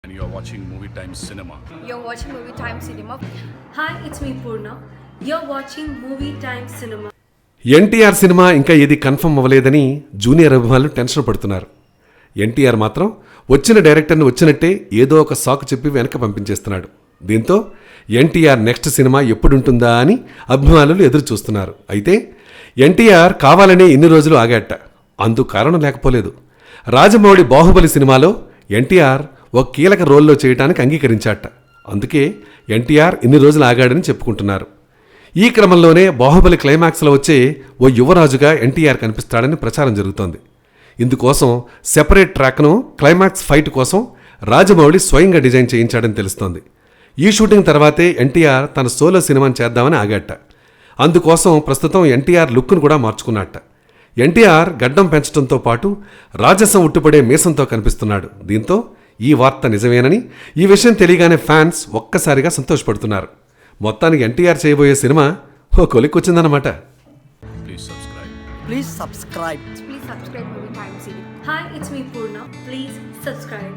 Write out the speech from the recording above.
and you are watching Movie Time Cinema. You're watching Movie Time Cinema. Hi, it's me Purna. You're watching Movie Time Cinema. NTR cinema ఇంకా ఏది confirm అవ్వలేదని junior అభిమానులు tension పడుతున్నారు. ఎన్టీఆర్ మాత్రం వచ్చిన డైరెక్టర్ని వచ్చినట్టే ఏదో ఒక సాకు చెప్పి వెనక పంపించేస్తున్నాడు. దీంతో ఎన్టీఆర్ నెక్స్ట్ సినిమా ఎప్పుడుంటుందా అని అభిమానులు ఎదురు చూస్తున్నారు. అయితే ఎన్టీఆర్ కావాలనే ఇన్ని రోజులు ఆగాట. అందుకు కారణం లేకపోలేదు. రాజమౌళి బాహుబలి సినిమాలో ఎన్టీఆర్ ఒక కీలక రోల్లో చేయడానికి అంగీకరించాట. అందుకే ఎన్టీఆర్ ఇన్ని రోజులు ఆగాడని చెప్పుకుంటున్నారు. ఈ క్రమంలోనే బాహుబలి క్లైమాక్స్లో వచ్చే ఓ యువరాజుగా ఎన్టీఆర్ కనిపిస్తాడని ప్రచారం జరుగుతోంది. ఇందుకోసం సెపరేట్ ట్రాక్ను క్లైమాక్స్ ఫైట్ కోసం రాజమౌళి స్వయంగా డిజైన్ చేయించాడని తెలుస్తోంది. ఈ షూటింగ్ తర్వాతే ఎన్టీఆర్ తన సోలో సినిమాని చేద్దామని ఆగాట. అందుకోసం ప్రస్తుతం ఎన్టీఆర్ లుక్ను కూడా మార్చుకున్నట్ట. ఎన్టీఆర్ గడ్డం పెంచడంతో పాటు రాజసం ఉట్టుపడే మీసంతో కనిపిస్తున్నాడు. దీంతో ఈ వార్త నిజమేనని, ఈ విషయం తెలియగానే ఫ్యాన్స్ ఒక్కసారిగా సంతోషపడుతున్నారు. మొత్తానికి ఎన్టీఆర్ చేయబోయే సినిమా ఓ కొలిక్కొచ్చిందన్నమాట. Please subscribe. Please subscribe Movie Time Cinema. Hi, it's me Purna. Please subscribe.